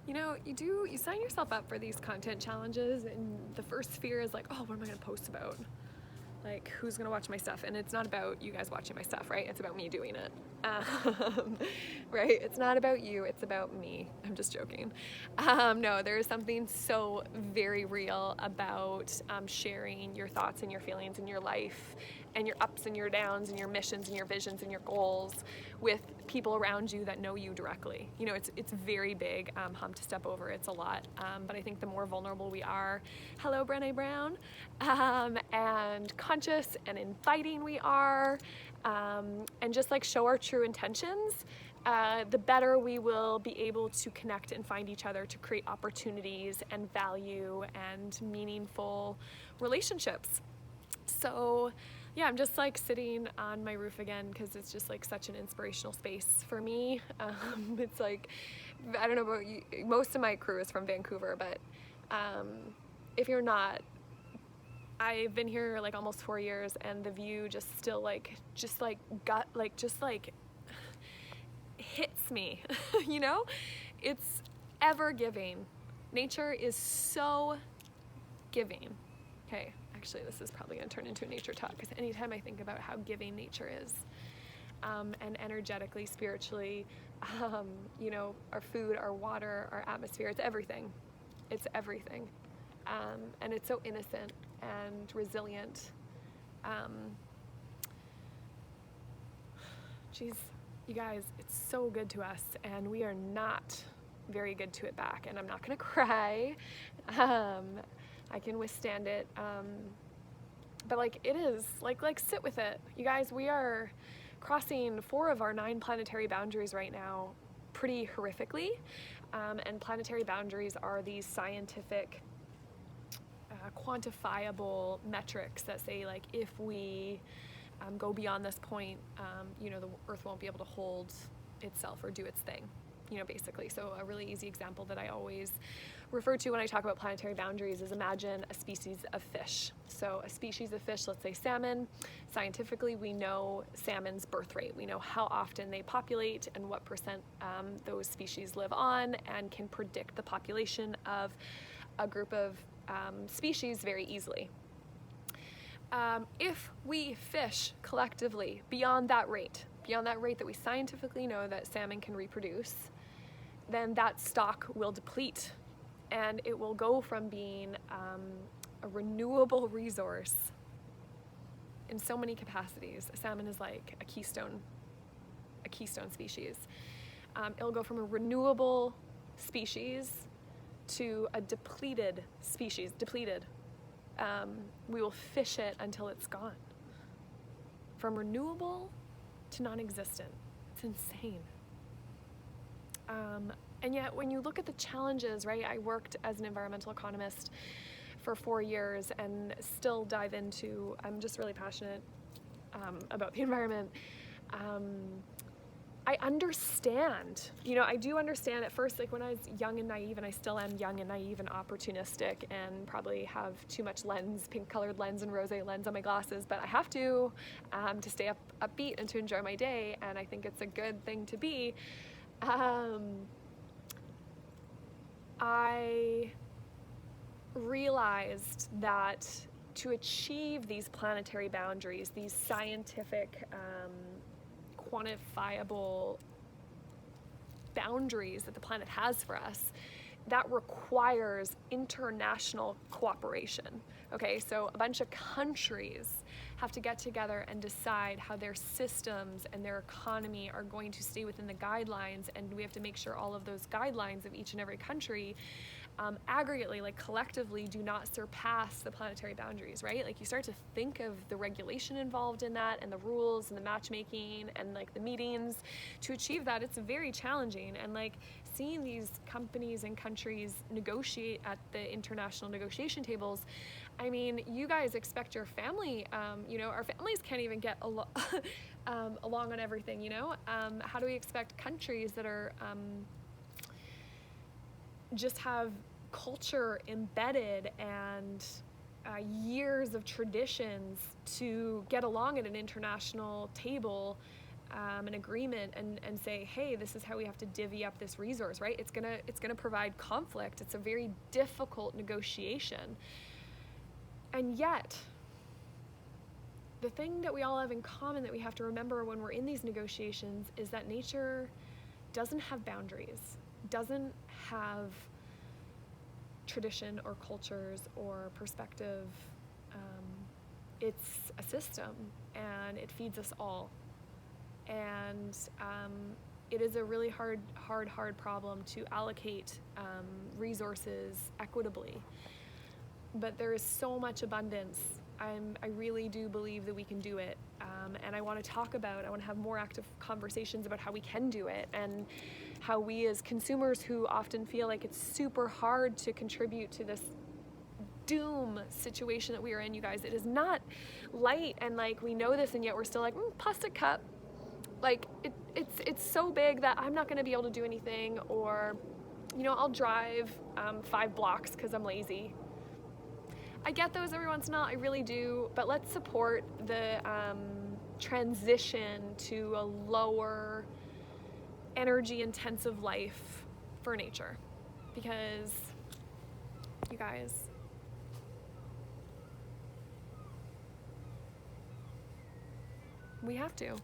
you sign yourself up for these content challenges, and the first fear is like, oh, what am I gonna post about? Like, who's gonna watch my stuff? And it's not about you guys watching my stuff, right? It's about me doing it, right? It's not about you, it's about me. I'm just joking. No, there is something so very real about sharing your thoughts and your feelings in your life and your ups and your downs and your missions and your visions and your goals with people around you that know you directly. It's very big hump to step over. It's a lot, but I think the more vulnerable we are, hello Brené Brown, and conscious and inviting we are, and just like show our true intentions, the better we will be able to connect and find each other to create opportunities and value and meaningful relationships. So yeah, I'm just like sitting on my roof again because it's just like such an inspirational space for me. It's like, I don't know about you, most of my crew is from Vancouver, but if you're not, I've been here like almost 4 years, and the view just still hits me. It's ever giving. Nature is so giving. Okay, actually this is probably gonna turn into a nature talk, because anytime I think about how giving nature is, and energetically, spiritually, our food, our water, our atmosphere, it's everything. It's everything. And it's so innocent and resilient. Geez, you guys, it's so good to us, and we are not very good to it back. And I'm not gonna cry. I can withstand it. But like, it is like sit with it. You guys, we are crossing 4 of our 9 planetary boundaries right now pretty horrifically. And planetary boundaries are these scientific, quantifiable metrics that say, like, if we go beyond this point, the Earth won't be able to hold itself or do its thing, basically. So a really easy example that I always refer to when I talk about planetary boundaries is, imagine a species of fish. So a species of fish, let's say salmon. Scientifically, we know salmon's birth rate. We know how often they populate and what percent those species live on, and can predict the population of a group of species very easily. If we fish collectively beyond that rate that we scientifically know that salmon can reproduce, then that stock will deplete, and it will go from being a renewable resource in so many capacities. Salmon is like a keystone species. It'll go from a renewable species to a depleted species. We will fish it until it's gone. From renewable to non-existent. It's insane. And yet when you look at the challenges, right? I worked as an environmental economist for 4 years and still dive into, I'm just really passionate about the environment. I understand, I do understand at first, like when I was young and naive, and I still am young and naive and opportunistic, and probably have too much pink colored lens and rosé lens on my glasses, but I have to stay upbeat and to enjoy my day, and I think it's a good thing to be. I realized that to achieve these planetary boundaries, these scientific, quantifiable boundaries that the planet has for us, that requires international cooperation. Okay, so a bunch of countries have to get together and decide how their systems and their economy are going to stay within the guidelines, and we have to make sure all of those guidelines of each and every country aggregately, like collectively, do not surpass the planetary boundaries, right? Like, you start to think of the regulation involved in that, and the rules and the matchmaking and like the meetings to achieve that. It's very challenging, and like seeing these companies and countries negotiate at the international negotiation tables, I mean, you guys expect your family, our families can't even get along on everything, how do we expect countries that are just have culture embedded and years of traditions to get along at an international table an agreement and say, hey, this is how we have to divvy up this resource, right? It's gonna provide conflict. It's a very difficult negotiation. And yet, the thing that we all have in common that we have to remember when we're in these negotiations is that nature doesn't have boundaries, doesn't have tradition or cultures or perspective. It's a system, and it feeds us all. And it is a really hard problem to allocate resources equitably. But there is so much abundance. I really do believe that we can do it. And I want to have more active conversations about how we can do it, and how we as consumers who often feel like it's super hard to contribute to this doom situation that we are in, you guys, it is not light, and like we know this, and yet we're still like, plastic cup. Like it's so big that I'm not going to be able to do anything, or I'll drive 5 blocks because I'm lazy. I get those every once in a while, I really do, but let's support the transition to a lower energy intensive life for nature, because you guys, we have to.